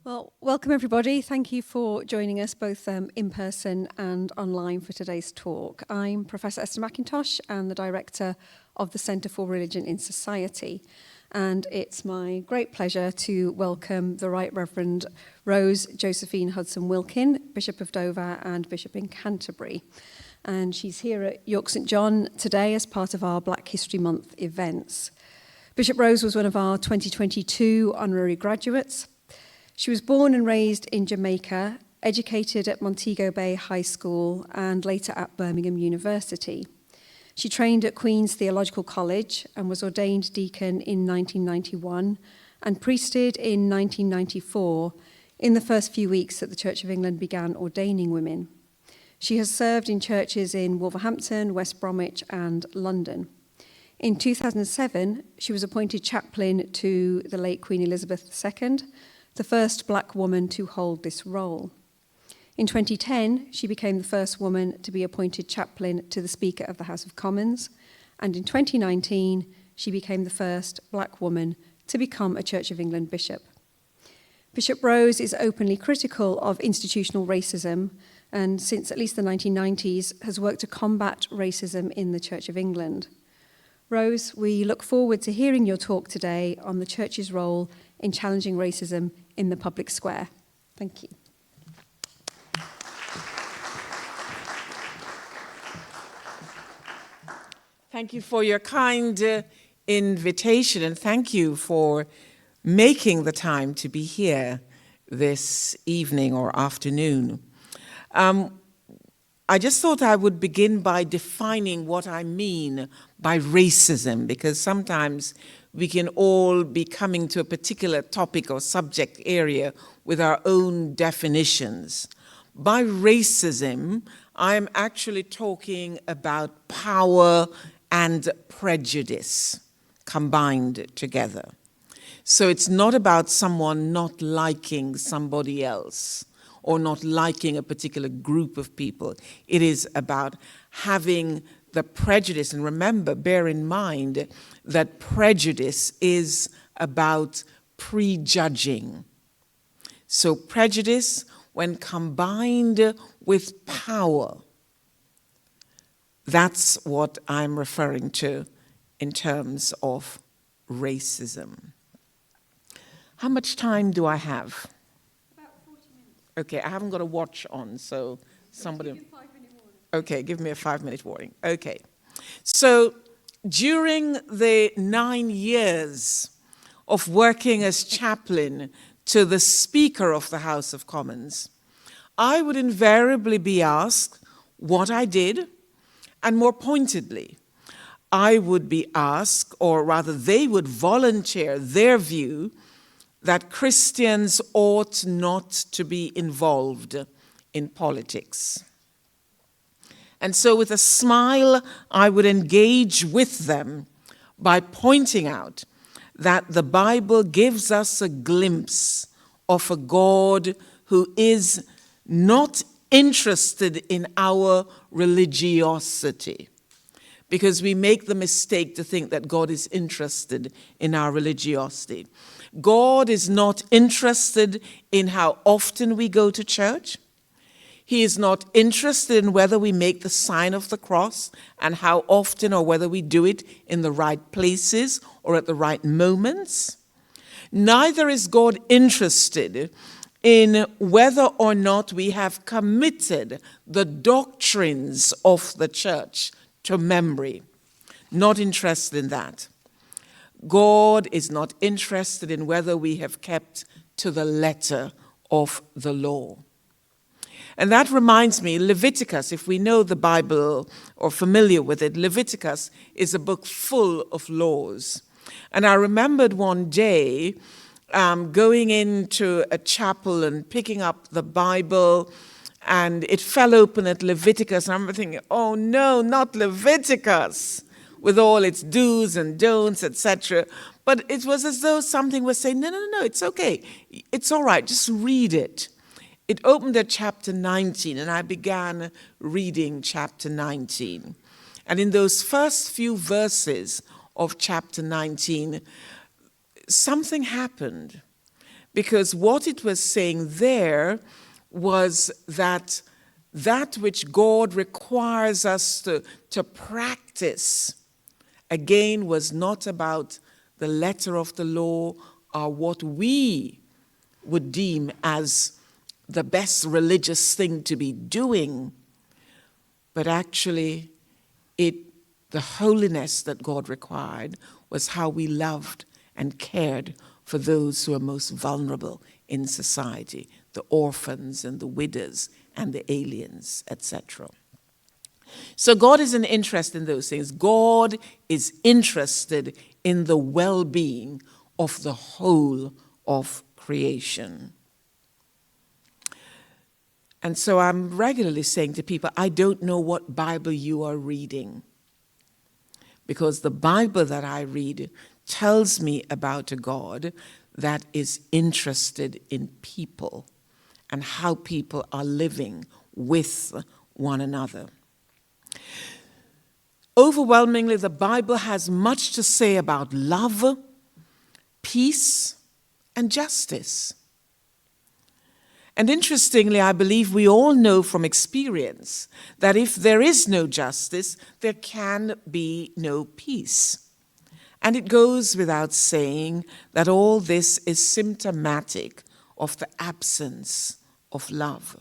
Well, welcome everybody. Thank you for joining us both in person and online for today's talk. I'm Professor Esther McIntosh and the Director of the Centre for Religion in Society. And it's my great pleasure to welcome the Right Reverend Rose Josephine Hudson-Wilkin, Bishop of Dover and Bishop in Canterbury. And she's here at York St John today as part of our Black History Month events. Bishop Rose was one of our 2022 honorary graduates. She was born and raised in Jamaica, educated at Montego Bay High School and later at Birmingham University. She trained at Queen's Theological College and was ordained deacon in 1991 and priested in 1994 in the first few weeks that the Church of England began ordaining women. She has served in churches in Wolverhampton, West Bromwich and London. In 2007, she was appointed chaplain to the late Queen Elizabeth II, the first black woman to hold this role. In 2010, she became the first woman to be appointed chaplain to the Speaker of the House of Commons, and in 2019, she became the first black woman to become a Church of England bishop. Bishop Rose is openly critical of institutional racism, and since at least the 1990s, has worked to combat racism in the Church of England. Rose, we look forward to hearing your talk today on the Church's role in challenging racism in the public square. Thank you. Thank you for your kind invitation, and thank you for making the time to be here this evening or afternoon. I just thought I would begin by defining what I mean by racism, because sometimes we can all be coming to a particular topic or subject area with our own definitions. By racism, I'm actually talking about power and prejudice combined together. So it's not about someone not liking somebody else or not liking a particular group of people. It is about having the prejudice, and remember, bear in mind that prejudice is about prejudging. So prejudice, when combined with power, that's what I'm referring to in terms of racism. How much time do I have? About 40 minutes. Okay, I haven't got a watch on, so somebody... Okay, give me a 5-minute warning. Okay. So during the 9 years of working as chaplain to the Speaker of the House of Commons, I would invariably be asked what I did, and more pointedly, I would be asked, or rather they would volunteer their view that Christians ought not to be involved in politics. And so with a smile, I would engage with them by pointing out that the Bible gives us a glimpse of a God who is not interested in our religiosity, because we make the mistake to think that God is interested in our religiosity. God is not interested in how often we go to church. He is not interested in whether we make the sign of the cross and how often, or whether we do it in the right places or at the right moments. Neither is God interested in whether or not we have committed the doctrines of the church to memory. Not interested in that. God is not interested in whether we have kept to the letter of the law. And that reminds me, Leviticus, if we know the Bible or familiar with it, Leviticus is a book full of laws. And I remembered one day going into a chapel and picking up the Bible, and it fell open at Leviticus. And I remember thinking, oh no, not Leviticus, with all its do's and don'ts, etc. But it was as though something was saying, no, it's okay. It's all right, just read it. It opened at chapter 19, and I began reading chapter 19. And in those first few verses of chapter 19, something happened, because what it was saying there was that which God requires us to practice, again, was not about the letter of the law or what we would deem as the best religious thing to be doing, but actually the holiness that God required was how we loved and cared for those who are most vulnerable in society, the orphans and the widows and the aliens, etc. So God isn't interested in those things. God is interested in the well-being of the whole of creation. And so I'm regularly saying to people, I don't know what Bible you are reading, because the Bible that I read tells me about a God that is interested in people and how people are living with one another. Overwhelmingly, the Bible has much to say about love, peace, and justice. And interestingly, I believe we all know from experience that if there is no justice, there can be no peace. And it goes without saying that all this is symptomatic of the absence of love.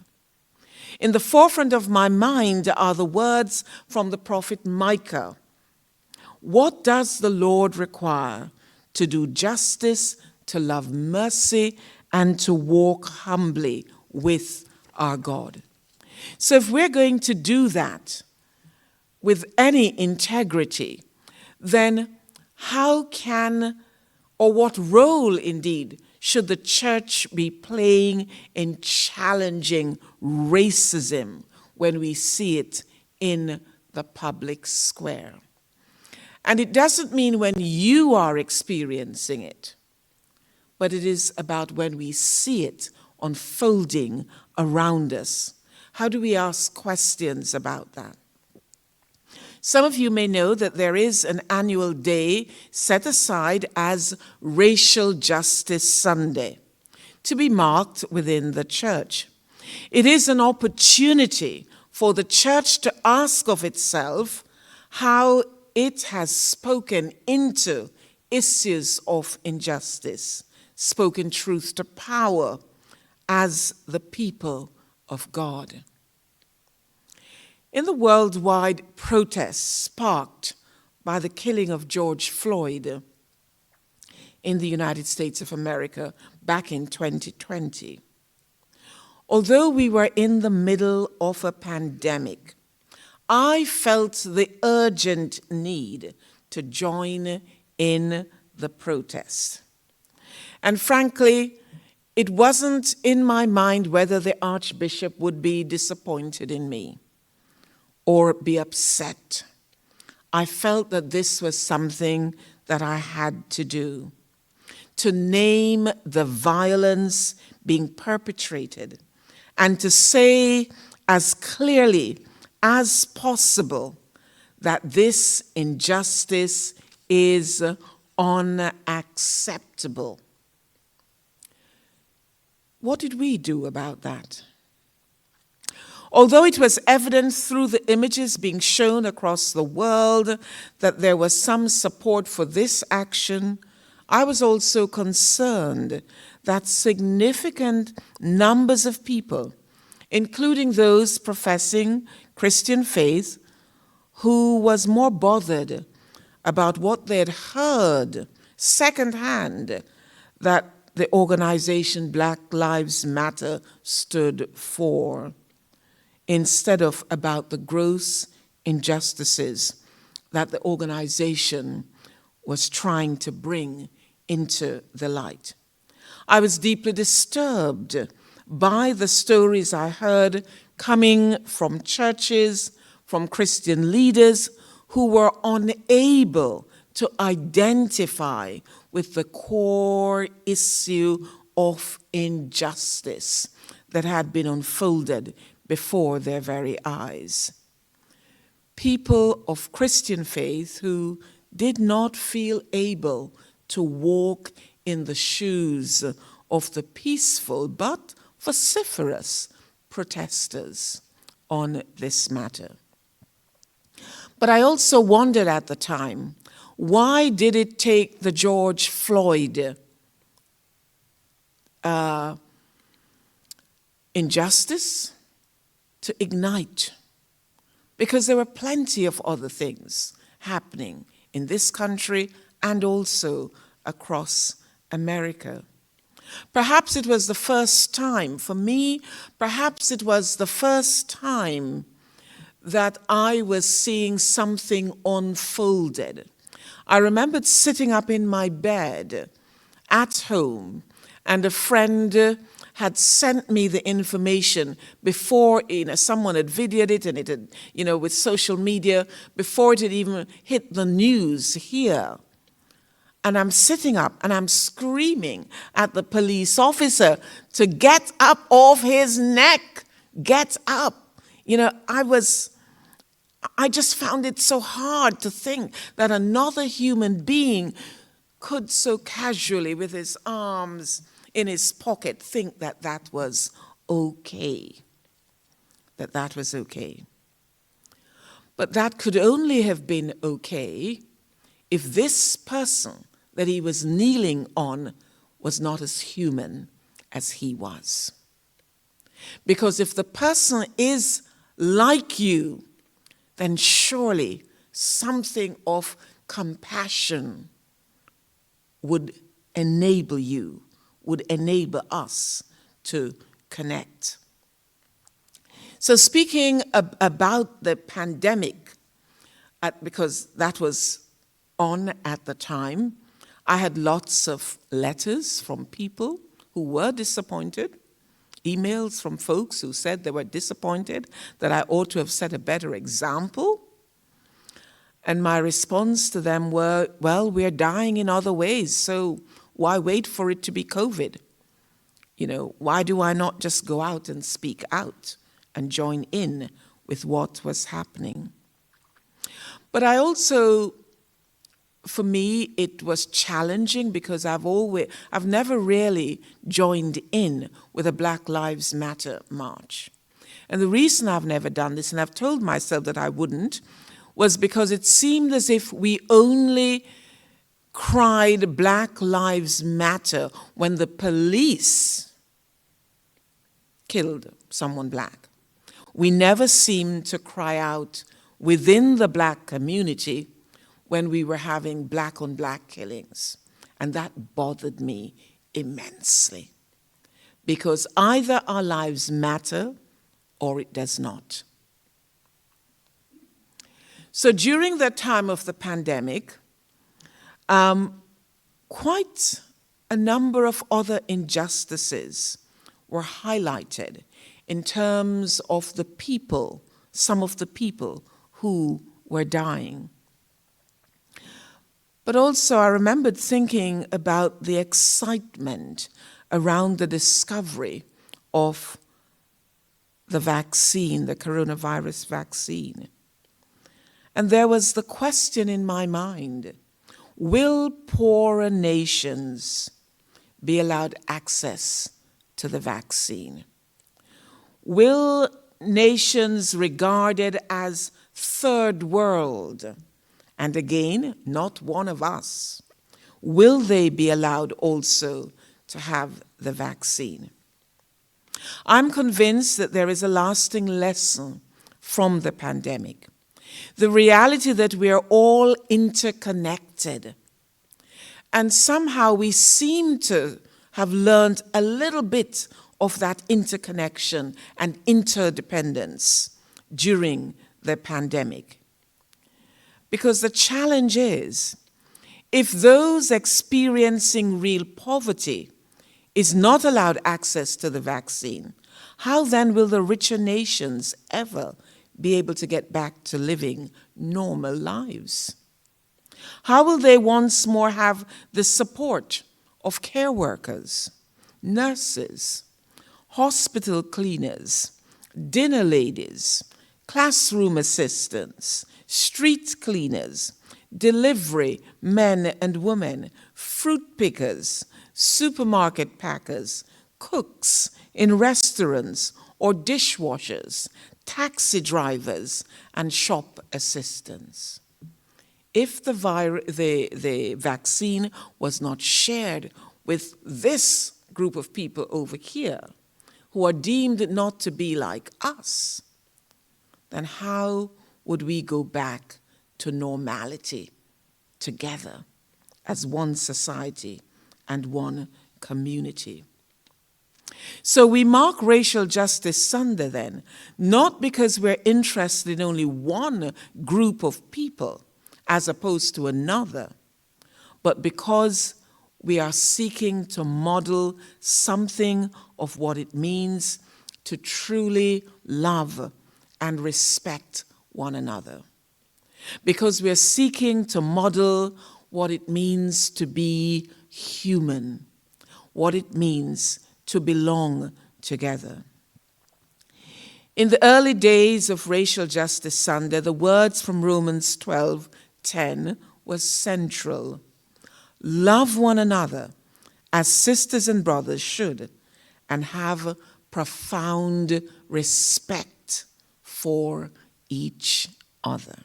In the forefront of my mind are the words from the prophet Micah. What does the Lord require? To do justice, to love mercy, and to walk humbly with our God. So if we're going to do that with any integrity, then how can, or what role indeed, should the church be playing in challenging racism when we see it in the public square? And it doesn't mean when you are experiencing it, but it is about when we see it unfolding around us. How do we ask questions about that? Some of you may know that there is an annual day set aside as Racial Justice Sunday to be marked within the church. It is an opportunity for the church to ask of itself how it has spoken into issues of injustice, spoken truth to power as the people of God. In the worldwide protests sparked by the killing of George Floyd in the United States of America back in 2020, although we were in the middle of a pandemic, I felt the urgent need to join in the protest. And frankly, it wasn't in my mind whether the Archbishop would be disappointed in me or be upset. I felt that this was something that I had to do, to name the violence being perpetrated and to say as clearly as possible that this injustice is unacceptable. What did we do about that? Although it was evident through the images being shown across the world that there was some support for this action, I was also concerned that significant numbers of people, including those professing Christian faith, who was more bothered about what they had heard secondhand that the organization Black Lives Matter stood for, instead of about the gross injustices that the organization was trying to bring into the light. I was deeply disturbed by the stories I heard coming from churches, from Christian leaders who were unable to identify with the core issue of injustice that had been unfolded before their very eyes. People of Christian faith who did not feel able to walk in the shoes of the peaceful but vociferous protesters on this matter. But I also wondered at the time, why did it take the George Floyd injustice to ignite? Because there were plenty of other things happening in this country and also across America. Perhaps it was the first time, for me, perhaps it was the first time that I was seeing something unfolded. I remembered sitting up in my bed at home, and a friend had sent me the information before, someone had videoed it, and it had, with social media, before it had even hit the news here. And I'm sitting up and I'm screaming at the police officer to get up off his neck, get up. I just found it so hard to think that another human being could so casually, with his arms in his pocket, think that that was okay. That that was okay. But that could only have been okay if this person that he was kneeling on was not as human as he was. Because if the person is like you, then surely something of compassion would enable you, would enable us to connect. So speaking about the pandemic, because that was on at the time, I had lots of letters from people who were disappointed, emails from folks who said they were disappointed, that I ought to have set a better example. And my response to them were, well, we're dying in other ways, so why wait for it to be COVID? Why do I not just go out and speak out and join in with what was happening? But I also, for me, it was challenging because I've never really joined in with a Black Lives Matter march. And the reason I've never done this, and I've told myself that I wouldn't, was because it seemed as if we only cried Black Lives Matter when the police killed someone black. We never seemed to cry out within the black community when we were having black-on-black killings. And that bothered me immensely. Because either our lives matter or it does not. So during the time of the pandemic, quite a number of other injustices were highlighted in terms of the people, some of the people who were dying. But also I remembered thinking about the excitement around the discovery of the vaccine, the coronavirus vaccine. And there was the question in my mind, will poorer nations be allowed access to the vaccine? Will nations regarded as third world, and again, not one of us, will they be allowed also to have the vaccine? I'm convinced that there is a lasting lesson from the pandemic. The reality that we are all interconnected. And somehow we seem to have learned a little bit of that interconnection and interdependence during the pandemic. Because the challenge is, if those experiencing real poverty is not allowed access to the vaccine, how then will the richer nations ever be able to get back to living normal lives? How will they once more have the support of care workers, nurses, hospital cleaners, dinner ladies, classroom assistants, street cleaners, delivery men and women, fruit pickers, supermarket packers, cooks in restaurants or dishwashers, taxi drivers, and shop assistants. If the vaccine was not shared with this group of people over here, who are deemed not to be like us, then how would we go back to normality together as one society and one community? So we mark Racial Justice Sunday then, not because we're interested in only one group of people as opposed to another, but because we are seeking to model something of what it means to truly love and respect one another. Because we are seeking to model what it means to be human, what it means to belong together. In the early days of Racial Justice Sunday, the words from Romans 12:10 was central. Love one another as sisters and brothers should, and have profound respect for each other.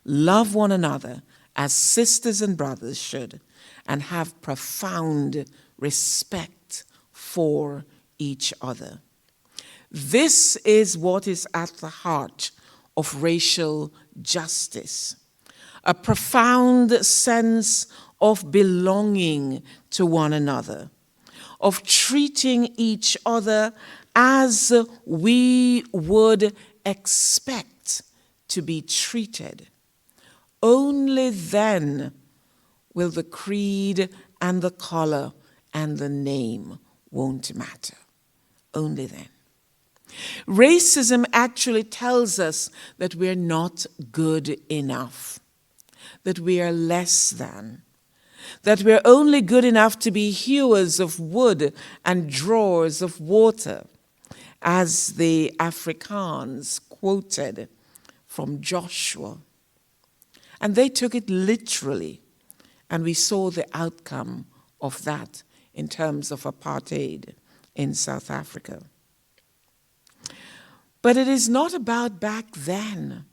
Love one another as sisters and brothers should, and have profound respect for each other. This is what is at the heart of racial justice, a profound sense of belonging to one another, of treating each other as we would expect to be treated. Only then will the creed and the color and the name won't matter. Only then. Racism actually tells us that we're not good enough, that we are less than, that we're only good enough to be hewers of wood and drawers of water, as the Afrikaans quoted from Joshua. And they took it literally, and we saw the outcome of that in terms of apartheid in South Africa. But it is not about back then.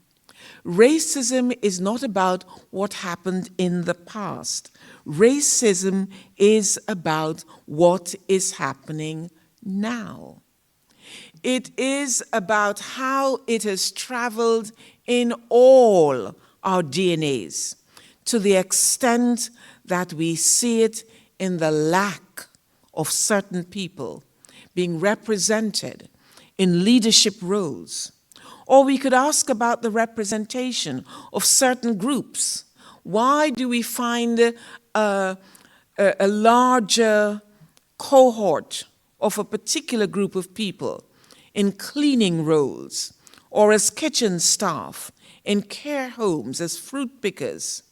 Racism is not about what happened in the past. Racism is about what is happening now. It is about how it has traveled in all our DNAs, to the extent that we see it in the lack of certain people being represented in leadership roles. Or we could ask about the representation of certain groups. Why do we find a larger cohort of a particular group of people in cleaning roles, or as kitchen staff, in care homes, as fruit pickers,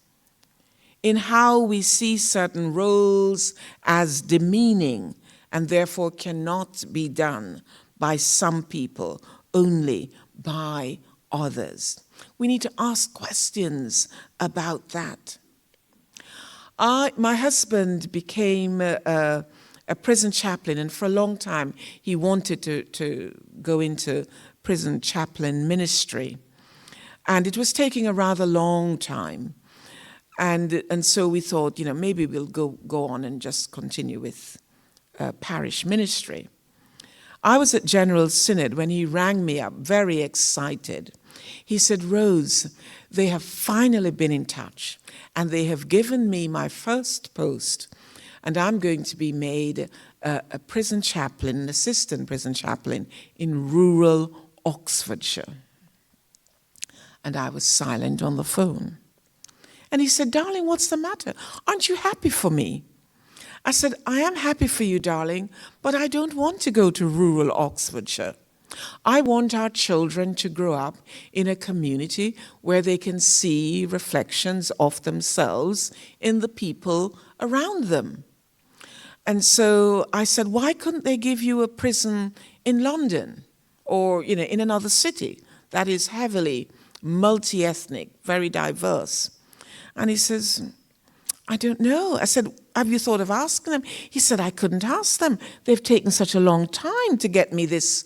in how we see certain roles as demeaning and therefore cannot be done by some people, only by others? We need to ask questions about that. My husband became a prison chaplain, and for a long time he wanted to go into prison chaplain ministry. And it was taking a rather long time. And so we thought, maybe we'll go on and just continue with parish ministry. I was at General Synod when he rang me up, very excited. He said, Rose, they have finally been in touch, and they have given me my first post, and I'm going to be made a prison chaplain, an assistant prison chaplain in rural Oxfordshire. And I was silent on the phone. And he said, darling, what's the matter? Aren't you happy for me? I said, I am happy for you, darling, but I don't want to go to rural Oxfordshire. I want our children to grow up in a community where they can see reflections of themselves in the people around them. And so I said, why couldn't they give you a prison in London or, in another city that is heavily multi-ethnic, very diverse? And he says, I don't know. I said, have you thought of asking them? He said, I couldn't ask them. They've taken such a long time to get me this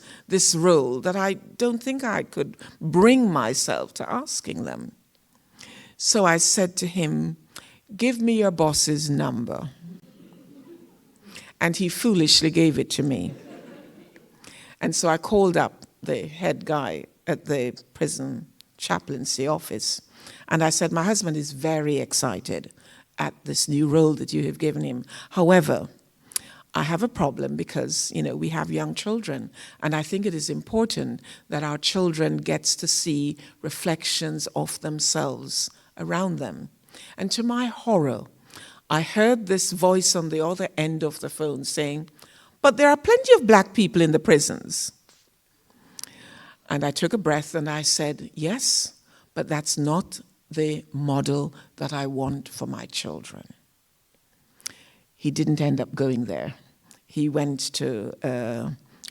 role that I don't think I could bring myself to asking them. So I said to him, give me your boss's number. And he foolishly gave it to me. And so I called up the head guy at the prison chaplaincy office. And I said, my husband is very excited at this new role that you have given him. However, I have a problem because, we have young children, and I think it is important that our children gets to see reflections of themselves around them. And to my horror, I heard this voice on the other end of the phone saying, but there are plenty of black people in the prisons. And I took a breath and I said, yes, but that's not the model that I want for my children. He didn't end up going there. He went to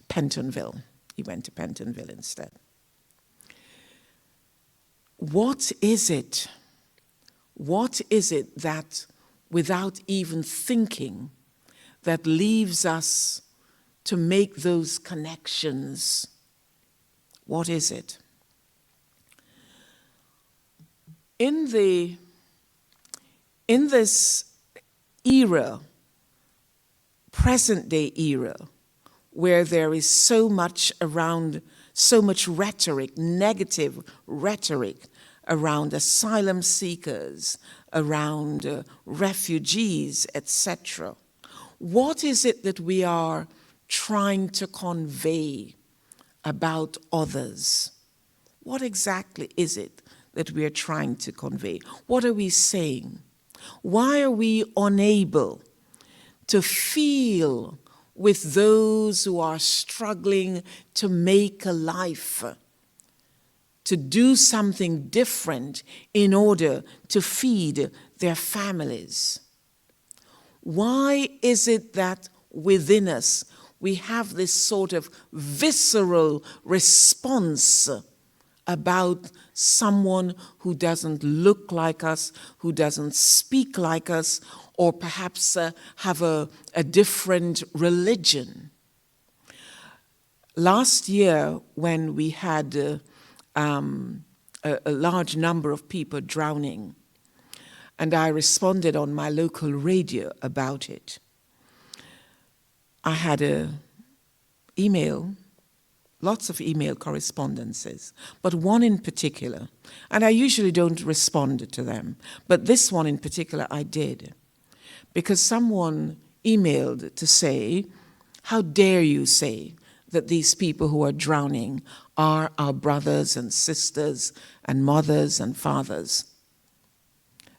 Pentonville. He went to Pentonville instead. What is it? What is it that, without even thinking, that leaves us to make those connections? What is it? In this era, present day era, where there is so much rhetoric, negative rhetoric around asylum seekers, around refugees, etc., what is it that we are trying to convey about others? What exactly is it that we are trying to convey? What are we saying? Why are we unable to feel with those who are struggling to make a life, to do something different in order to feed their families? Why is it that within us we have this sort of visceral response about someone who doesn't look like us, who doesn't speak like us, or perhaps have a different religion? Last year, when we had a large number of people drowning, and I responded on my local radio about it, I had lots of email correspondences, but one in particular, and I usually don't respond to them, but this one in particular I did, because someone emailed to say, how dare you say that these people who are drowning are our brothers and sisters and mothers and fathers?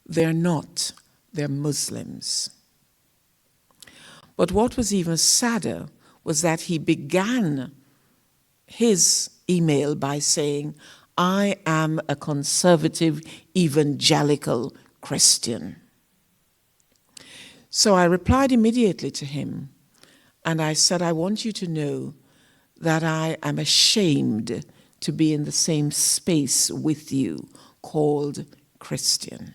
They're not, they're Muslims. But what was even sadder was that he began his email by saying, I am a conservative evangelical Christian. So I replied immediately to him, and I said, I want you to know that I am ashamed to be in the same space with you called Christian,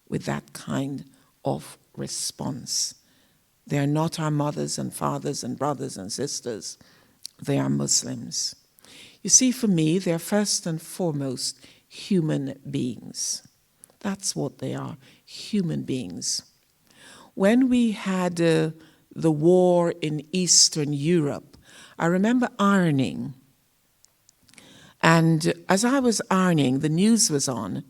with that kind of response. They are not our mothers and fathers and brothers and sisters. They are Muslims. You see, for me, they're first and foremost human beings. That's what they are, human beings. When we had the war in Eastern Europe, I remember ironing. And as I was ironing, the news was on,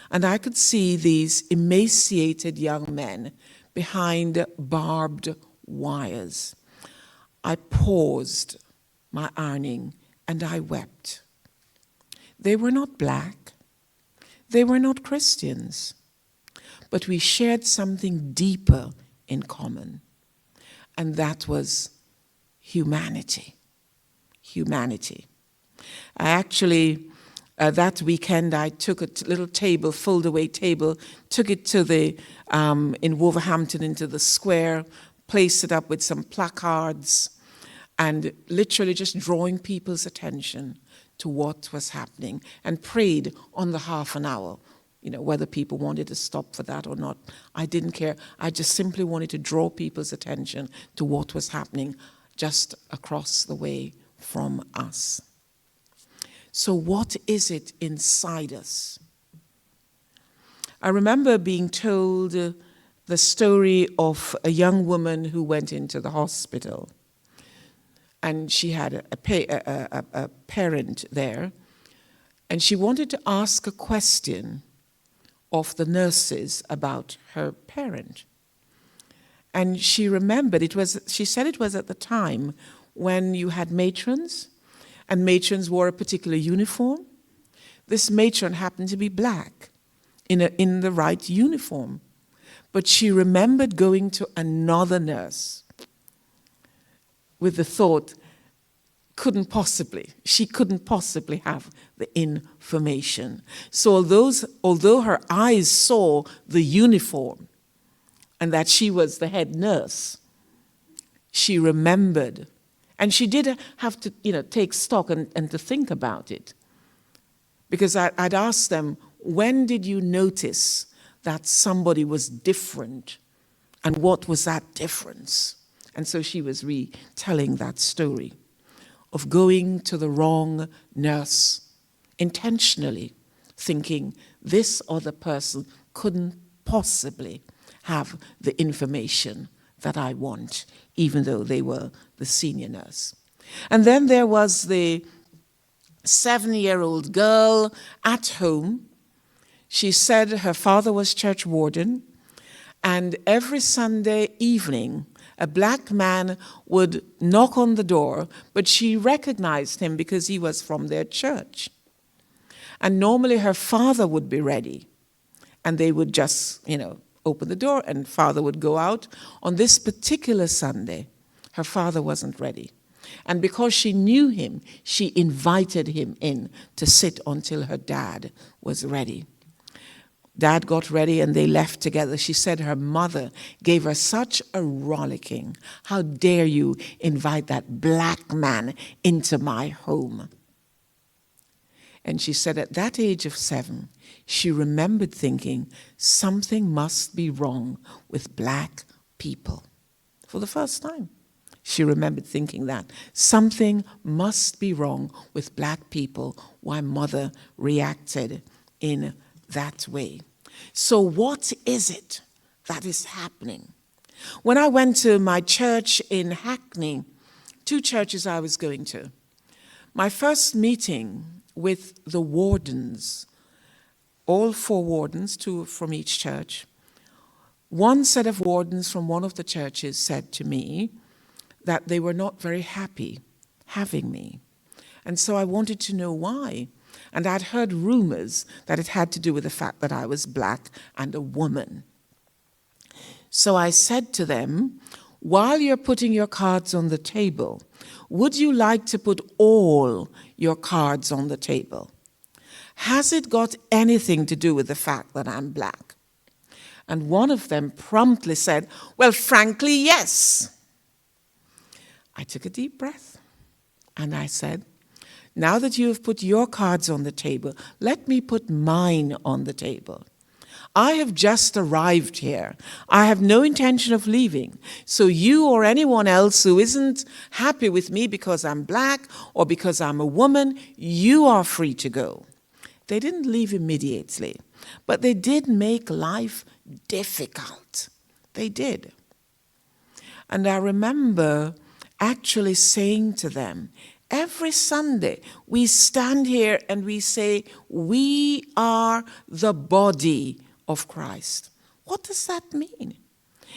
and I could see these emaciated young men behind barbed wires. I paused my ironing and I wept. They were not black. They were not Christians. But we shared something deeper in common. And that was humanity. Humanity. I actually, that weekend, I took a little table, fold-away table, took it to the, in Wolverhampton, into the square, placed it up with some placards, and literally just drawing people's attention to what was happening, and prayed on the half an hour whether people wanted to stop for that or not. I didn't care. I just simply wanted to draw people's attention to what was happening just across the way from us. So what is it inside us? I remember being told the story of a young woman who went into the hospital, and she had a parent there, and she wanted to ask a question of the nurses about her parent. And she remembered, she said it was at the time when you had matrons, and matrons wore a particular uniform. This matron happened to be black, in the right uniform. But she remembered going to another nurse with the thought, she couldn't possibly have the information. So although her eyes saw the uniform and that she was the head nurse, she remembered. And she did have to, take stock and to think about it. Because I'd asked them, when did you notice that somebody was different? And what was that difference? And so she was retelling that story of going to the wrong nurse intentionally, thinking this other person couldn't possibly have the information that I want, even though they were the senior nurse. And then there was the 7-year-old girl at home. She said her father was church warden, and every Sunday evening, a black man would knock on the door, but she recognized him because he was from their church. And normally her father would be ready, and they would just, open the door, and father would go out. On this particular Sunday, her father wasn't ready. And because she knew him, she invited him in to sit until her dad was ready. Dad got ready and they left together. She said her mother gave her such a rollicking. How dare you invite that black man into my home? And she said at that age of 7, she remembered thinking something must be wrong with black people. For the first time, she remembered thinking that something must be wrong with black people. Why mother reacted in that way. So what is it that is happening? When I went to my church in Hackney, 2 churches I was going to, my first meeting with the wardens, all 4 wardens, 2 from each church, one set of wardens from one of the churches said to me that they were not very happy having me. And so I wanted to know why. And I'd heard rumors that it had to do with the fact that I was black and a woman. So I said to them, while you're putting your cards on the table, would you like to put all your cards on the table? Has it got anything to do with the fact that I'm black? And one of them promptly said, well, frankly, yes. I took a deep breath and I said, now that you have put your cards on the table, let me put mine on the table. I have just arrived here. I have no intention of leaving. So you or anyone else who isn't happy with me because I'm black or because I'm a woman, you are free to go. They didn't leave immediately, but they did make life difficult. They did. And I remember actually saying to them, every Sunday, we stand here and we say, we are the body of Christ. What does that mean?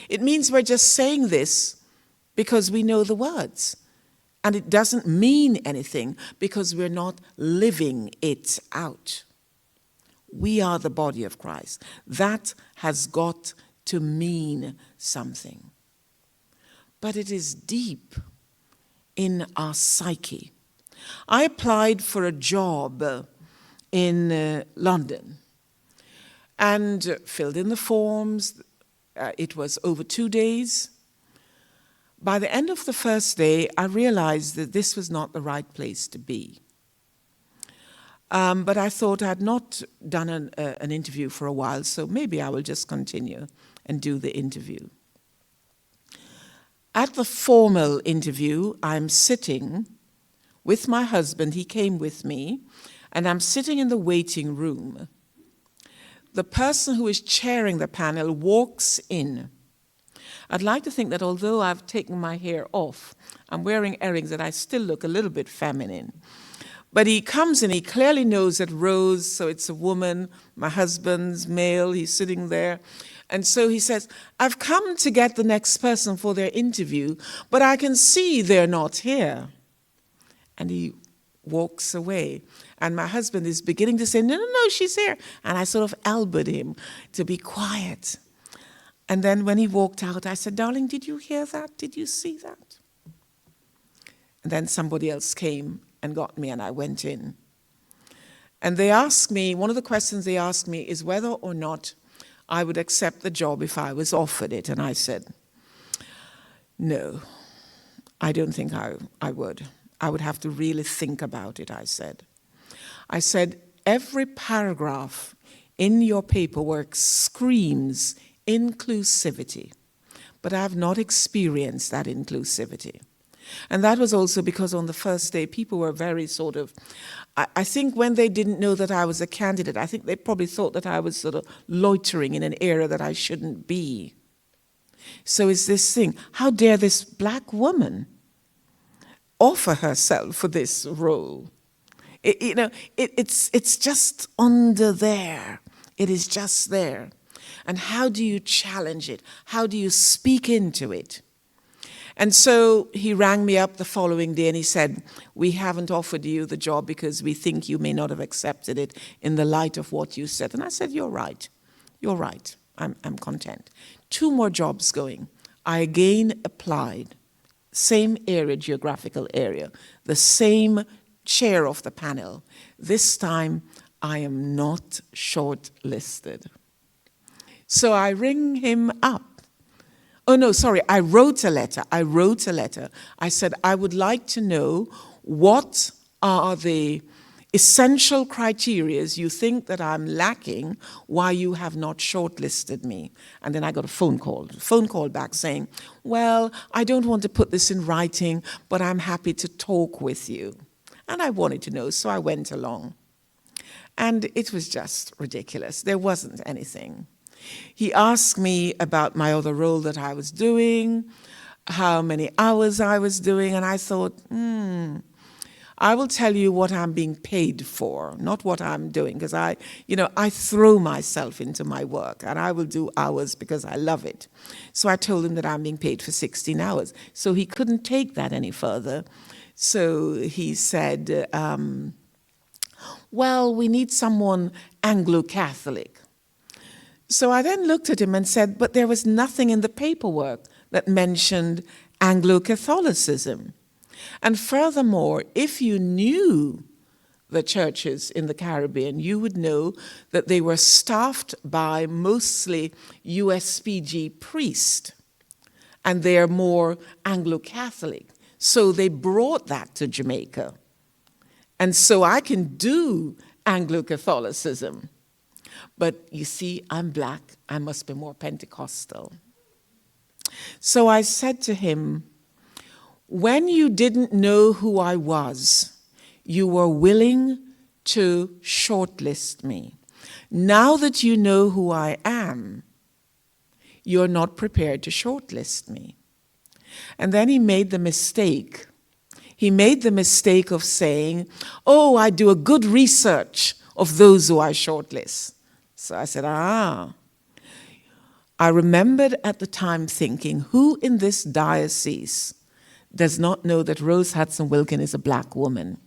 It means we're just saying this because we know the words. And it doesn't mean anything because we're not living it out. We are the body of Christ. That has got to mean something. But it is deep in our psyche. I applied for a job in London and filled in the forms. It was over 2 days. By the end of the first day, I realized that this was not the right place to be. But I thought I'd not done an interview for a while, so maybe I will just continue and do the interview. At the formal interview, I'm sitting with my husband. He came with me, and I'm sitting in the waiting room. The person who is chairing the panel walks in. I'd like to think that although I've taken my hair off, I'm wearing earrings, that I still look a little bit feminine. But he comes in, he clearly knows that Rose, so it's a woman, my husband's male, he's sitting there. And so he says, I've come to get the next person for their interview, but I can see they're not here. And he walks away. And my husband is beginning to say, no, she's here. And I sort of elbowed him to be quiet. And then when he walked out, I said, darling, did you hear that? Did you see that? And then somebody else came and got me, and I went in. And they asked me, one of the questions they asked me is whether or not I would accept the job if I was offered it. And I said, no, I don't think I would. I would have to really think about it, I said. I said, every paragraph in your paperwork screams inclusivity, but I have not experienced that inclusivity. And that was also because on the first day, people were very sort of, I think when they didn't know that I was a candidate, I think they probably thought that I was sort of loitering in an area that I shouldn't be. So it's this thing, how dare this black woman offer herself for this role? It's just under there. It is just there. And how do you challenge it? How do you speak into it? And so he rang me up the following day and he said, we haven't offered you the job because we think you may not have accepted it in the light of what you said. And I said, you're right. You're right. I'm content. 2 more jobs going. I again applied. Same area, geographical area. The same chair of the panel. This time, I am not shortlisted. So I ring him up. Oh, no, sorry, I wrote a letter. I said, I would like to know what are the essential criteria you think that I'm lacking why you have not shortlisted me. And then I got a phone call back saying, well, I don't want to put this in writing, but I'm happy to talk with you. And I wanted to know, so I went along. And it was just ridiculous. There wasn't anything. He asked me about my other role that I was doing, how many hours I was doing, and I thought, I will tell you what I'm being paid for, not what I'm doing, because I throw myself into my work, and I will do hours because I love it. So I told him that I'm being paid for 16 hours. So he couldn't take that any further. So he said, well, we need someone Anglo-Catholic. So I then looked at him and said, but there was nothing in the paperwork that mentioned Anglo-Catholicism. And furthermore, if you knew the churches in the Caribbean, you would know that they were staffed by mostly USPG priests, and they are more Anglo-Catholic. So they brought that to Jamaica. And so I can do Anglo-Catholicism. But you see, I'm black, I must be more Pentecostal. So I said to him, when you didn't know who I was, you were willing to shortlist me. Now that you know who I am, you're not prepared to shortlist me. And then he made the mistake. He made the mistake of saying, oh, I do a good research of those who I shortlist. So I said, I remembered at the time thinking, who in this diocese does not know that Rose Hudson-Wilkin is a black woman?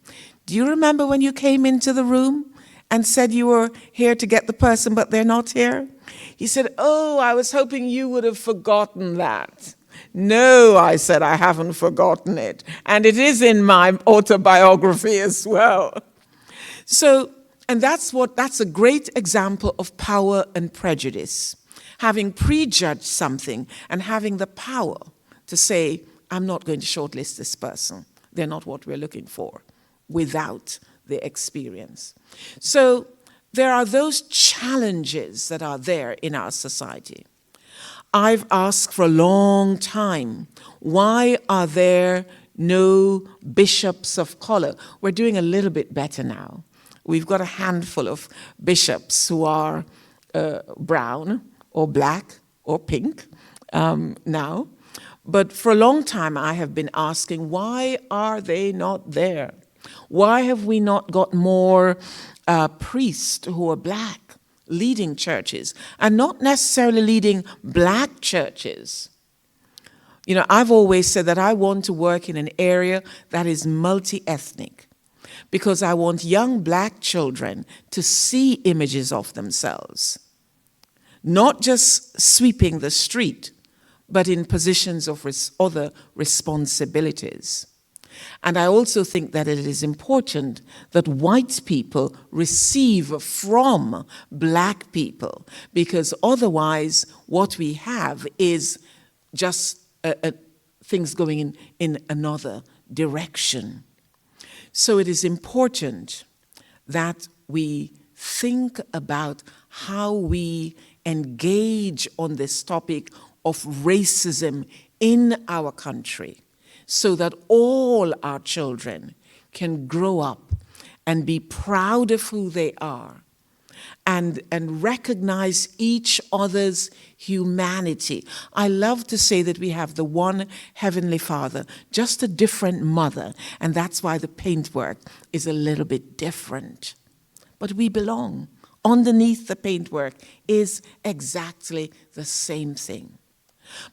Do you remember when you came into the room and said you were here to get the person, but they're not here? He said, oh, I was hoping you would have forgotten that. No, I said, I haven't forgotten it. And it is in my autobiography as well. So, and that's a great example of power and prejudice. Having prejudged something and having the power to say, I'm not going to shortlist this person. They're not what we're looking for, without the experience. So there are those challenges that are there in our society. I've asked for a long time, why are there no bishops of color? We're doing a little bit better now. We've got a handful of bishops who are brown or black or pink now. But for a long time, I have been asking, why are they not there? Why have we not got more priests who are black leading churches, and not necessarily leading black churches? You know, I've always said that I want to work in an area that is multi-ethnic, because I want young black children to see images of themselves, not just sweeping the street, but in positions of other responsibilities. And I also think that it is important that white people receive from black people, because otherwise what we have is just things going in another direction. So it is important that we think about how we engage on this topic of racism in our country, so that all our children can grow up and be proud of who they are, and recognize each other's humanity. I love to say that we have the one Heavenly Father, just a different mother, and that's why the paintwork is a little bit different. But we belong. Underneath the paintwork is exactly the same thing.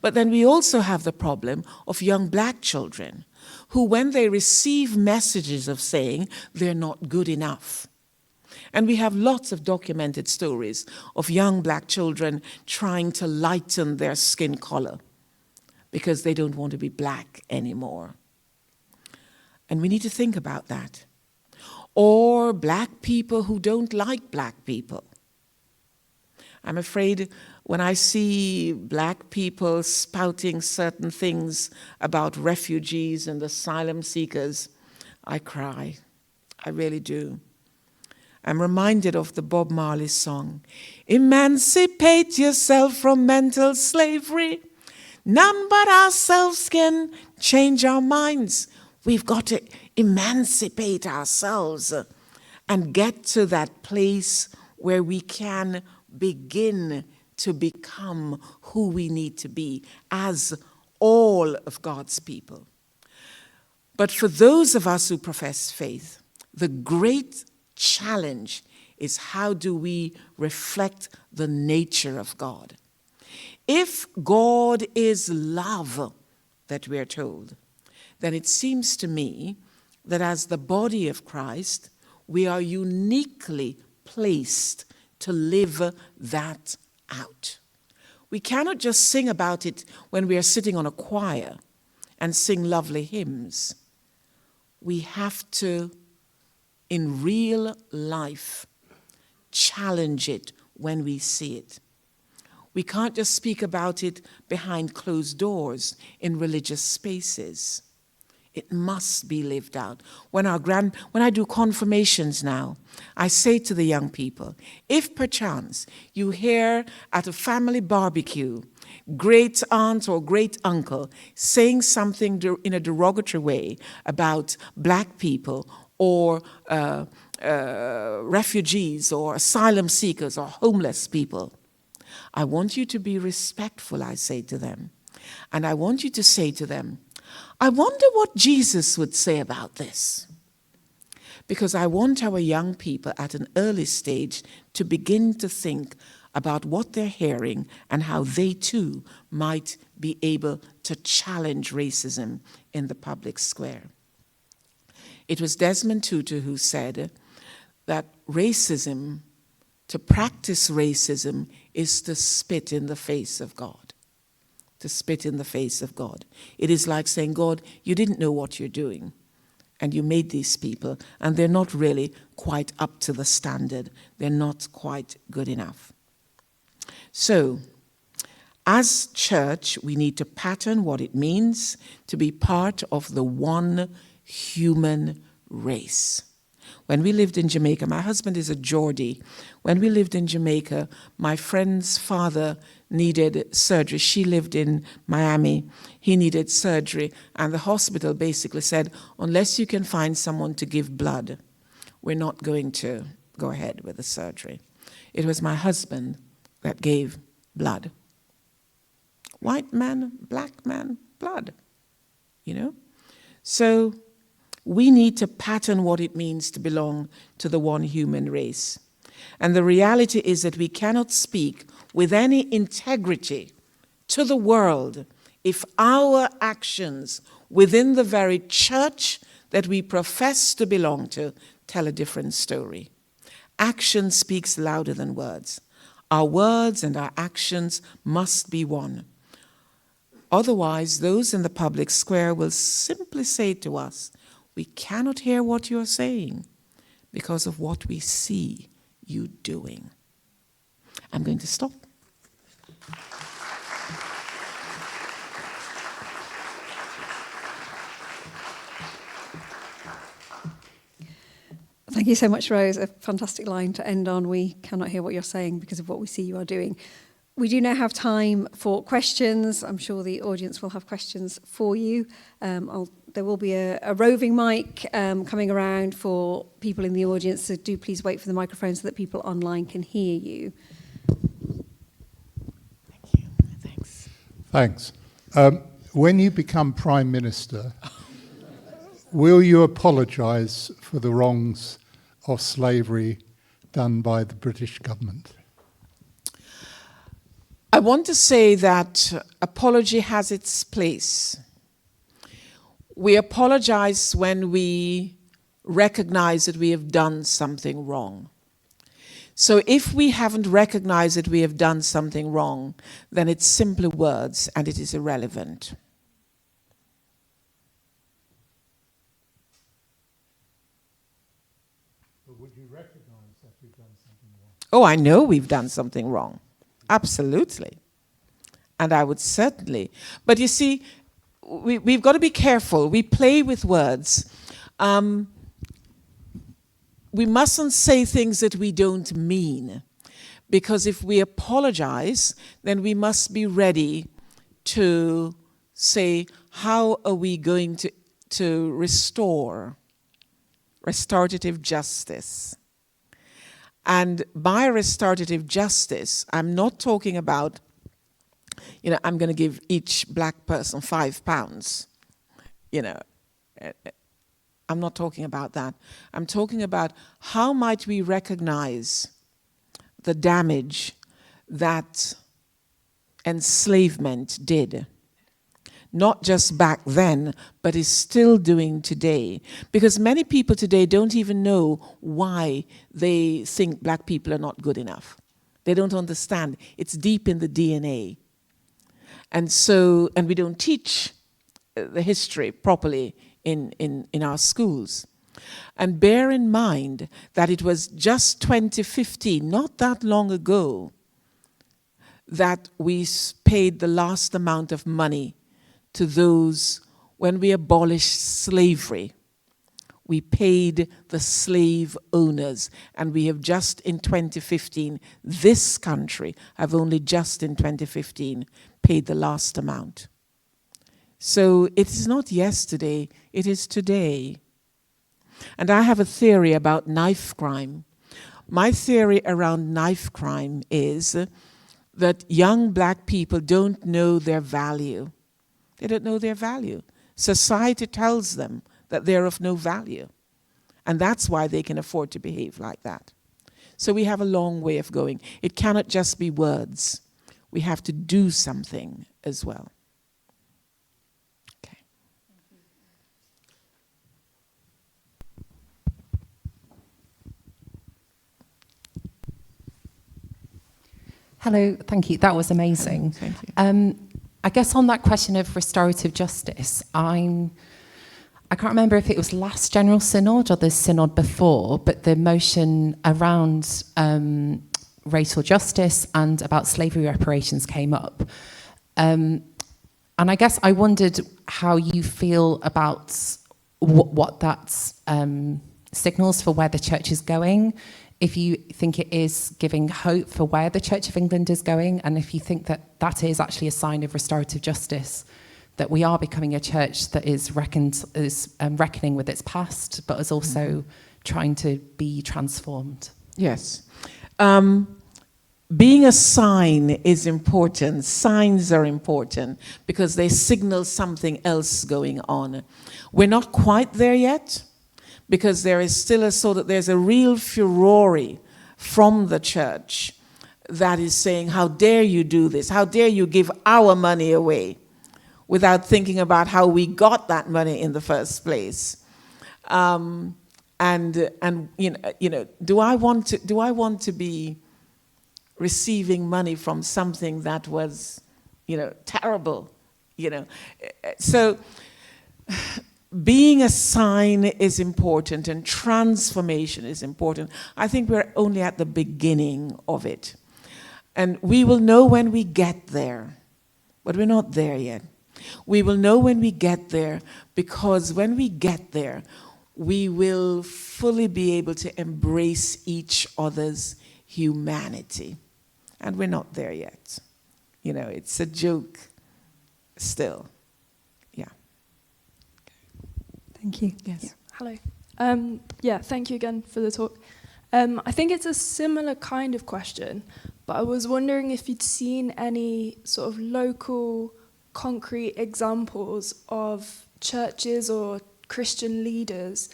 But then we also have the problem of young black children who, when they receive messages of saying they're not good enough, and we have lots of documented stories of young black children trying to lighten their skin color because they don't want to be black anymore. And we need to think about that. Or black people who don't like black people. I'm afraid when I see black people spouting certain things about refugees and asylum seekers, I cry. I really do. I'm reminded of the Bob Marley song, "Emancipate yourself from mental slavery. None but ourselves can change our minds." We've got to emancipate ourselves and get to that place where we can begin to become who we need to be as all of God's people. But for those of us who profess faith, the great challenge is, how do we reflect the nature of God? If God is love, that we are told, then it seems to me that as the body of Christ, we are uniquely placed to live that out. We cannot just sing about it when we are sitting on a choir and sing lovely hymns. We have to, in real life, challenge it when we see it. We can't just speak about it behind closed doors in religious spaces. It must be lived out. When I do confirmations now, I say to the young people, if perchance you hear at a family barbecue great aunt or great uncle saying something in a derogatory way about black people or refugees or asylum seekers or homeless people, I want you to be respectful, I say to them. And I want you to say to them, I wonder what Jesus would say about this. Because I want our young people at an early stage to begin to think about what they're hearing and how they too might be able to challenge racism in the public square. It was Desmond Tutu who said that racism, to practice racism, is to spit in the face of God. To spit in the face of God. It is like saying, God, you didn't know what you're doing, and you made these people, and they're not really quite up to the standard. They're not quite good enough. So, as church, we need to pattern what it means to be part of the one human race. When we lived in Jamaica, my husband is a Geordie. When we lived in Jamaica, my friend's father needed surgery. She lived in Miami. He needed surgery. And the hospital basically said, unless you can find someone to give blood, we're not going to go ahead with the surgery. It was my husband that gave blood. White man, black man, blood. You know? So we need to pattern what it means to belong to the one human race. And the reality is that we cannot speak with any integrity to the world if our actions within the very church that we profess to belong to tell a different story. Action speaks louder than words. Our words and our actions must be one. Otherwise, those in the public square will simply say to us, we cannot hear what you're saying because of what we see you doing. I'm going to stop. Thank you so much, Rose. A fantastic line to end on. We cannot hear what you're saying because of what we see you are doing. We do now have time for questions. I'm sure the audience will have questions for you. There will be a roving mic coming around for people in the audience, so do please wait for the microphone so that people online can hear you. Thank you. Thanks. Thanks. When you become Prime Minister, will you apologise for the wrongs of slavery done by the British government? I want to say that apology has its place. We apologize when we recognize that we have done something wrong. So if we haven't recognized that we have done something wrong, then it's simply words and it is irrelevant. But would you recognize that you've done something wrong? Oh, I know we've done something wrong. Absolutely. And I would certainly. But you see, we've got to be careful. We play with words. We mustn't say things that we don't mean. Because if we apologize, then we must be ready to say, how are we going to restore restorative justice? And by restorative justice, I'm not talking about, I'm going to give each black person £5. I'm not talking about that. I'm talking about how might we recognize the damage that enslavement did. Not just back then, but is still doing today. Because many people today don't even know why they think black people are not good enough. They don't understand. It's deep in the DNA. And we don't teach the history properly in our schools. And bear in mind that it was just 2015, not that long ago, that we paid the last amount of money to those, when we abolished slavery, we paid the slave owners. And we have just in 2015, this country have only just in 2015 paid the last amount. So it is not yesterday, it is today. And I have a theory about knife crime. My theory around knife crime is that young black people don't know their value. They don't know their value. Society tells them that they're of no value. And that's why they can afford to behave like that. So we have a long way of going. It cannot just be words. We have to do something as well. Okay. Hello, thank you. That was amazing. Thank you. I guess on that question of restorative justice, I can't remember if it was last General Synod or the Synod before, but the motion around racial justice and about slavery reparations came up. And I guess I wondered how you feel about what that's signals for where the church is going, if you think it is giving hope for where the Church of England is going, and if you think that that is actually a sign of restorative justice, that we are becoming a church that is reckoning with its past, but is also trying to be transformed. Yes. Being a sign is important. Signs are important because they signal something else going on. We're not quite there yet because there is still there's a real furore from the church that is saying, how dare you do this? How dare you give our money away without thinking about how we got that money in the first place? And do I want to be receiving money from something that was, terrible, So being a sign is important and transformation is important. I think we're only at the beginning of it. And we will know when we get there, but we're not there yet. We will know when we get there, because when we get there, we will fully be able to embrace each other's humanity. And we're not there yet. It's a joke still. Yeah. Thank you. Yes. Yeah. Hello. Thank you again for the talk. I think it's a similar kind of question, but I was wondering if you'd seen any sort of local, concrete examples of churches or Christian leaders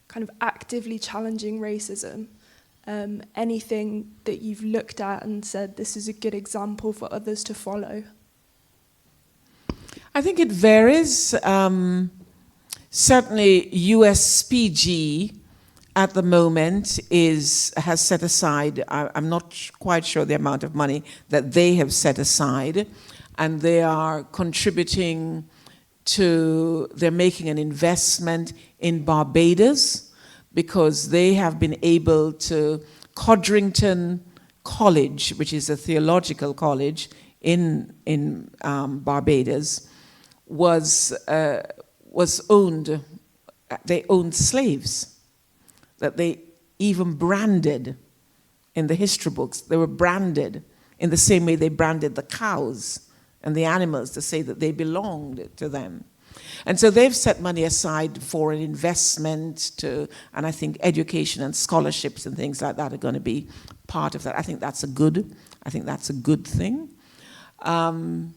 kind of actively challenging racism. Anything that you've looked at and said, this is a good example for others to follow? I think it varies. Certainly USPG at the moment has set aside, I'm not quite sure the amount of money that they have set aside, and they are contributing they're making an investment in Barbados, because they have been able to, Codrington College, which is a theological college in Barbados, was owned, they owned slaves, that they even branded in the history books. They were branded in the same way they branded the cows and the animals to say that they belonged to them. And so they've set money aside for an investment and I think education and scholarships and things like that are going to be part of that. I think that's a good thing. And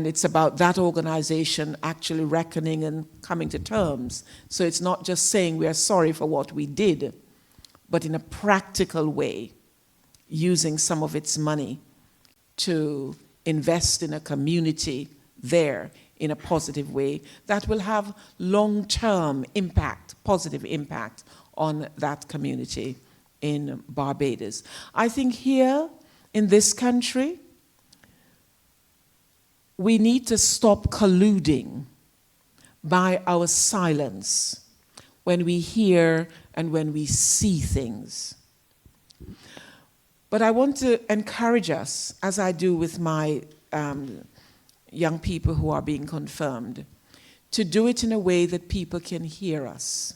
it's about that organization actually reckoning and coming to terms. So it's not just saying we are sorry for what we did, but in a practical way, using some of its money to invest in a community there in a positive way that will have long-term impact, positive impact on that community in Barbados. I think here in this country, we need to stop colluding by our silence when we hear and when we see things. But I want to encourage us, as I do with my young people who are being confirmed, to do it in a way that people can hear us.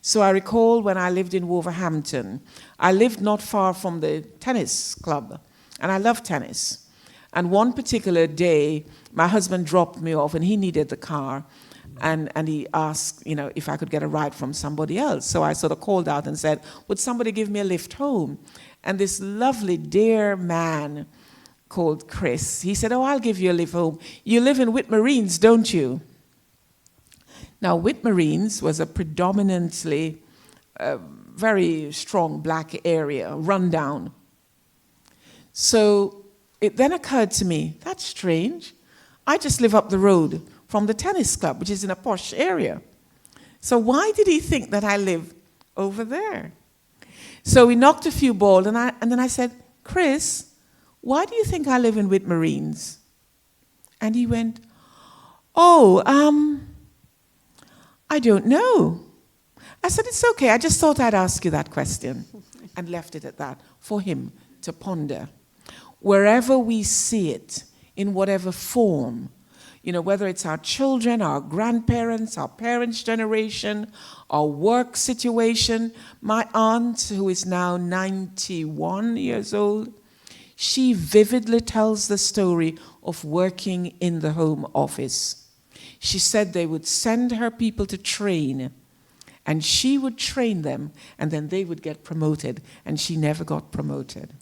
So I recall when I lived in Wolverhampton, I lived not far from the tennis club, and I love tennis. And one particular day, my husband dropped me off, and he needed the car, and he asked, if I could get a ride from somebody else. So I sort of called out and said, would somebody give me a lift home? And this lovely, dear man called CRiS, he said, I'll give you a lift home. You live in Whitmarines, don't you? Now, Whitmarines was a predominantly very strong black area, rundown. So it then occurred to me, that's strange. I just live up the road from the tennis club, which is in a posh area. So why did he think that I live over there? So we knocked a few balls, and then I said, CRiS, why do you think I live in Whitmarines? And he went, I don't know. I said, it's okay. I just thought I'd ask you that question, and left it at that for him to ponder. Wherever we see it, in whatever form, You know, whether it's our children, our grandparents, our parents' generation, our work situation. My aunt, who is now 91 years old, she vividly tells the story of working in the Home Office. She said they would send her people to train, and she would train them, and then they would get promoted, and she never got promoted.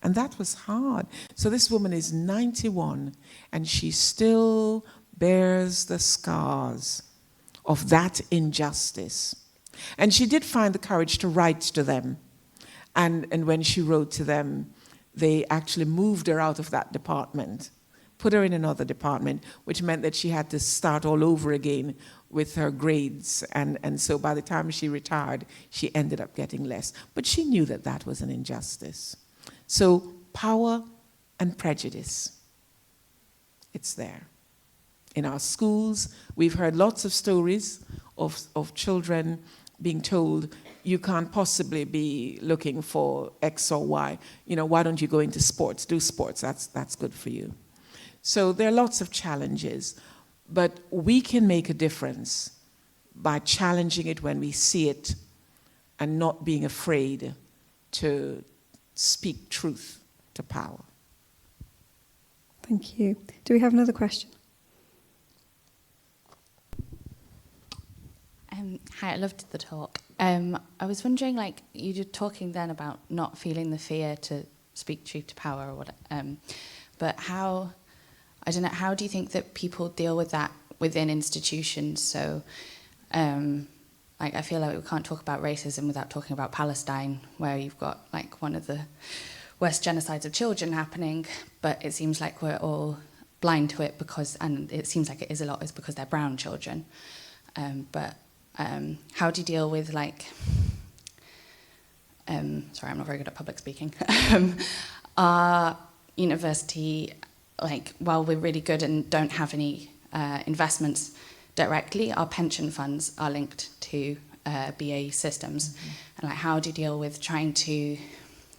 And that was hard. So this woman is 91, and she still bears the scars of that injustice. And she did find the courage to write to them. And when she wrote to them, they actually moved her out of that department, put her in another department, which meant that she had to start all over again with her grades. And so by the time she retired, she ended up getting less. But she knew that that was an injustice. So power and prejudice, it's there. In our schools, we've heard lots of stories of children being told, you can't possibly be looking for X or Y. You know, why don't you go into sports? Do sports, that's good for you. So there are lots of challenges, but we can make a difference by challenging it when we see it and not being afraid to speak truth to power. Thank you. Do we have another question? Hi, I loved the talk. I was wondering, like, you were talking then about not feeling the fear to speak truth to power or what, but how, I don't know, how do you think that people deal with that within institutions? So, like, I feel like we can't talk about racism without talking about Palestine, where you've got, like, one of the worst genocides of children happening, but it seems like we're all blind to it because, and it seems like it is a lot, is because they're brown children. How do you deal with, like, sorry, I'm not very good at public speaking. Our university, like, while we're really good and don't have any investments directly, our pension funds are linked to BA systems. Mm-hmm. And, like, how do you deal with trying to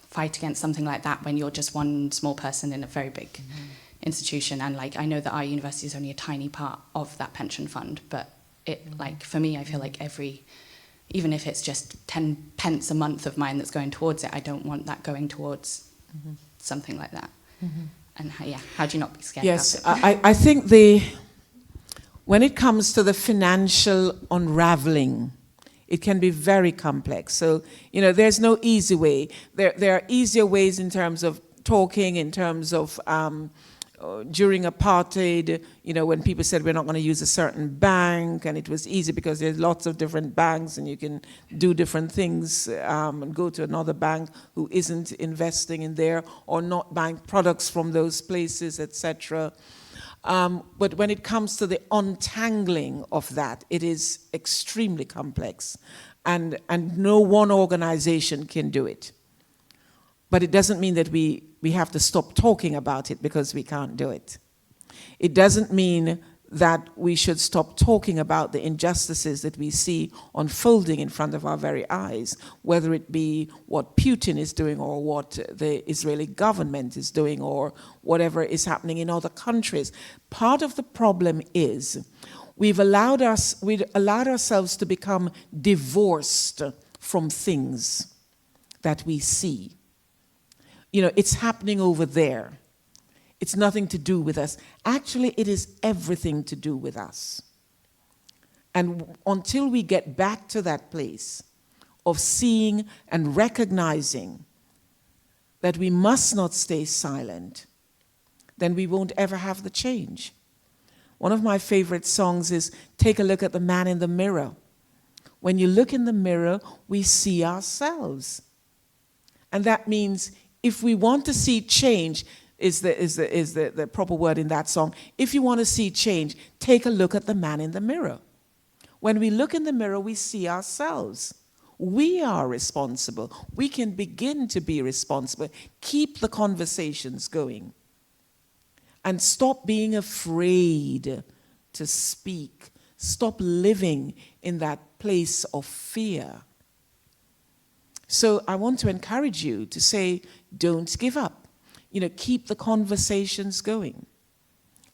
fight against something like that when you're just one small person in a very big institution? And, like, I know that our university is only a tiny part of that pension fund, but it, like, for me, I feel like even if it's just 10 pence a month of mine that's going towards it, I don't want that going towards something like that. And how do you not be scared? Yes, about it? I think when it comes to the financial unraveling, it can be very complex. So, you know, there's no easy way. There are easier ways in terms of talking, in terms of during apartheid, you know, when people said we're not going to use a certain bank, and it was easy because there's lots of different banks and you can do different things and go to another bank who isn't investing in there or not buying products from those places, etc. But when it comes to the untangling of that, it is extremely complex, and no one organization can do it. But it doesn't mean that we have to stop talking about it because we can't do it. It doesn't mean that we should stop talking about the injustices that we see unfolding in front of our very eyes, whether it be what Putin is doing or what the Israeli government is doing or whatever is happening in other countries. Part of the problem is we've allowed ourselves to become divorced from things that we see. You know, it's happening over there. It's nothing to do with us. Actually, it is everything to do with us. And until we get back to that place of seeing and recognizing that we must not stay silent, then we won't ever have the change. One of my favorite songs is Take a Look at the Man in the Mirror. When you look in the mirror, we see ourselves. And that means if we want to see change, is the proper word in that song. If you want to see change, take a look at the man in the mirror. When we look in the mirror, we see ourselves. We are responsible. We can begin to be responsible. Keep the conversations going. And stop being afraid to speak. Stop living in that place of fear. So I want to encourage you to say, don't give up. You know, keep the conversations going.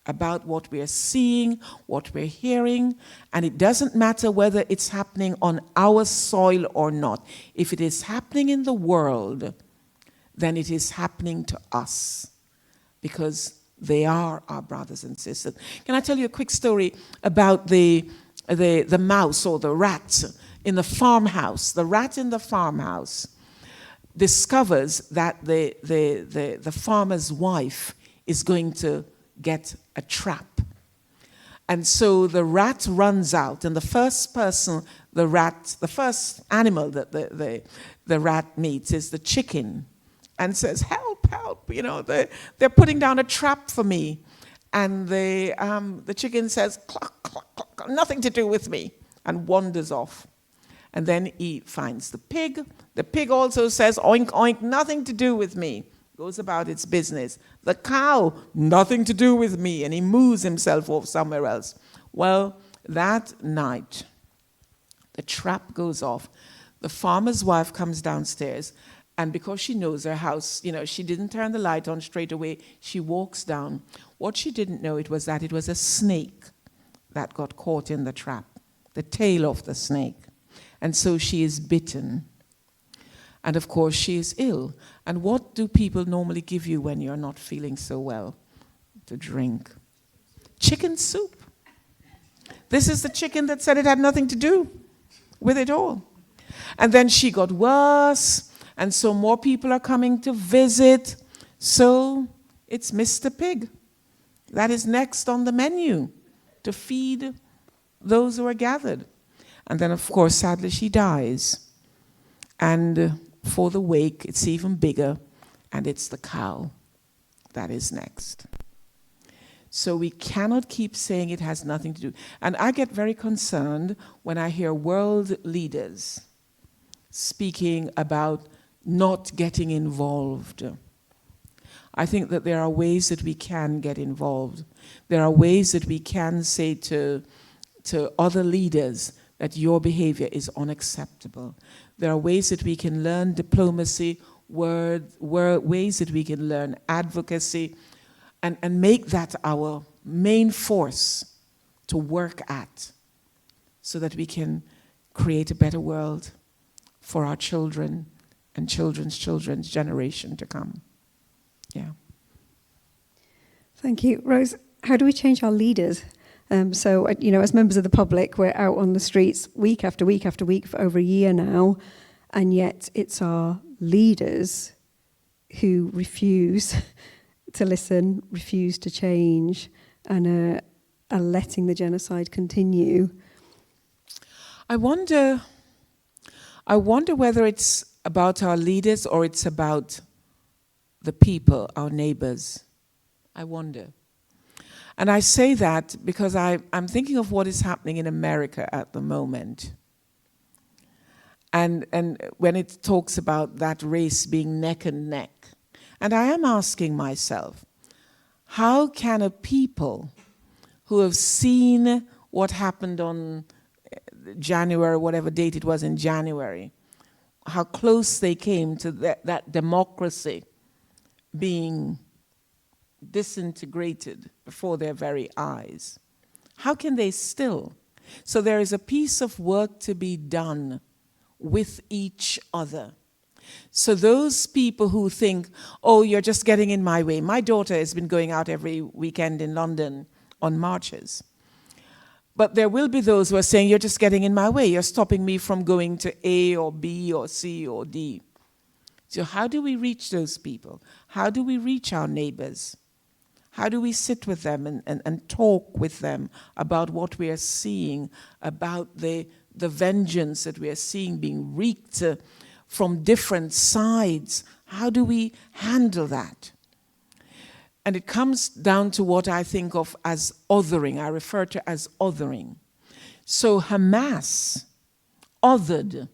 about what we're seeing, what we're hearing, and it doesn't matter whether it's happening on our soil or not. If it is happening in the world, then it is happening to us, because they are our brothers and sisters. Can I tell you a quick story about the mouse or the rat in the farmhouse? The rat in the farmhouse discovers that the farmer's wife is going to get a trap. And so the rat runs out, and the first animal that the rat meets is the chicken, and says, help, help, they're putting down a trap for me. And the chicken says, cluck, cluck, cluck, nothing to do with me, and wanders off. And then he finds the pig. The pig also says, oink, oink, nothing to do with me. Goes about its business. The cow, nothing to do with me, and he moves himself off somewhere else. Well, that night, the trap goes off. The farmer's wife comes downstairs, and because she knows her house, she didn't turn the light on straight away. She walks down. What she didn't know was that it was a snake that got caught in the trap, the tail of the snake. And so she is bitten. And of course, she is ill. And what do people normally give you when you're not feeling so well to drink? Chicken soup. This is the chicken that said it had nothing to do with it all. And then she got worse, and so more people are coming to visit. So it's Mr. Pig that is next on the menu to feed those who are gathered. And then, of course, sadly, she dies. And for the wake, it's even bigger, and it's the cow that is next. So we cannot keep saying it has nothing to do. And I get very concerned when I hear world leaders speaking about not getting involved. I think that there are ways that we can get involved. There are ways that we can say to other leaders that your behavior is unacceptable. There are ways that we can learn diplomacy, ways that we can learn advocacy, and make that our main force to work at, so that we can create a better world for our children and children's children's generation to come. Yeah. Thank you. Rose, how do we change our leaders? So, as members of the public, we're out on the streets week after week after week for over a year now, and yet it's our leaders who refuse to listen, refuse to change, and are letting the genocide continue. I wonder whether it's about our leaders or it's about the people, our neighbors. I wonder. And I say that because I'm thinking of what is happening in America at the moment. And when it talks about that race being neck and neck. And I am asking myself, how can a people who have seen what happened on January, whatever date it was in January, how close they came to that democracy being disintegrated before their very eyes, how can they still? So there is a piece of work to be done with each other. So those people who think, oh, you're just getting in my way. My daughter has been going out every weekend in London on marches. But there will be those who are saying, you're just getting in my way. You're stopping me from going to A or B or C or D. So how do we reach those people? How do we reach our neighbors? How do we sit with them and talk with them about what we are seeing, about the vengeance that we are seeing being wreaked from different sides? How do we handle that? And it comes down to what I think of as othering. I refer to as othering. So Hamas othered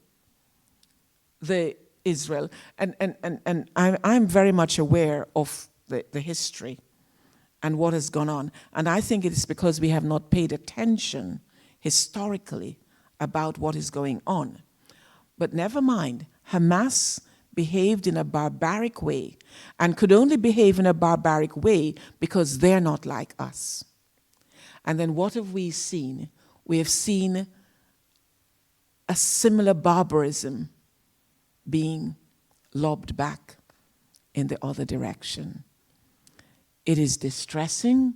the Israel, and I'm very much aware of the history and what has gone on. And I think it is because we have not paid attention historically about what is going on. But never mind, Hamas behaved in a barbaric way, and could only behave in a barbaric way because they're not like us. And then what have we seen? We have seen a similar barbarism being lobbed back in the other direction. It is distressing,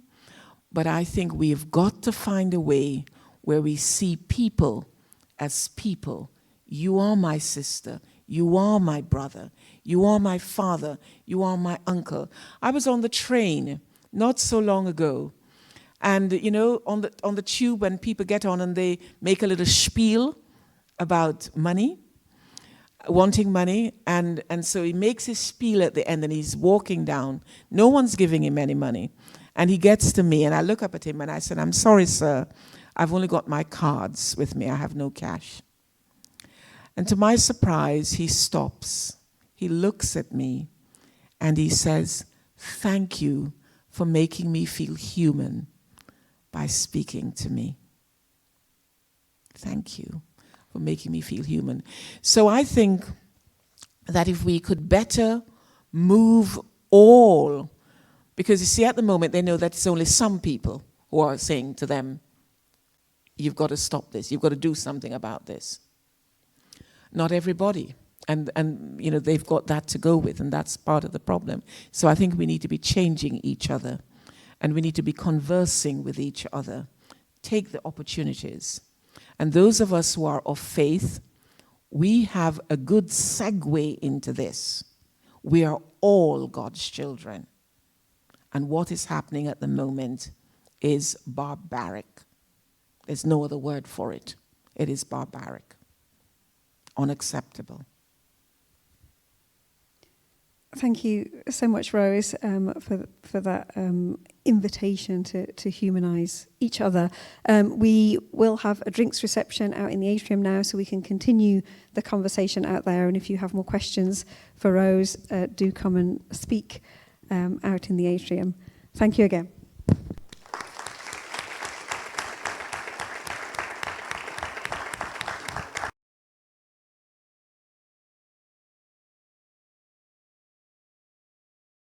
but I think we've got to find a way where we see people as people. You are my sister. You are my brother. You are my father. You are my uncle. I was on the train not so long ago, and you know, on the tube, when people get on and they make a little spiel about money, wanting money, and so he makes his spiel at the end, and he's walking down. No one's giving him any money, and he gets to me, and I look up at him and I said, "I'm sorry, sir. I've only got my cards with me. I have no cash." And to my surprise, he stops. He looks at me and he says, "Thank you for making me feel human by speaking to me. Thank you for making me feel human." So I think that if we could better move all, because you see, at the moment they know that it's only some people who are saying to them, "You've got to stop this, you've got to do something about this." Not everybody. And you know, they've got that to go with, and that's part of the problem. So I think we need to be changing each other, and we need to be conversing with each other. Take the opportunities. And those of us who are of faith, we have a good segue into this. We are all God's children. And what is happening at the moment is barbaric. There's no other word for it. It is barbaric. Unacceptable. Thank you so much, Rose, for that invitation to humanise each other. We will have a drinks reception out in the atrium now, so we can continue the conversation out there. And if you have more questions for Rose, do come and speak out in the atrium. Thank you again.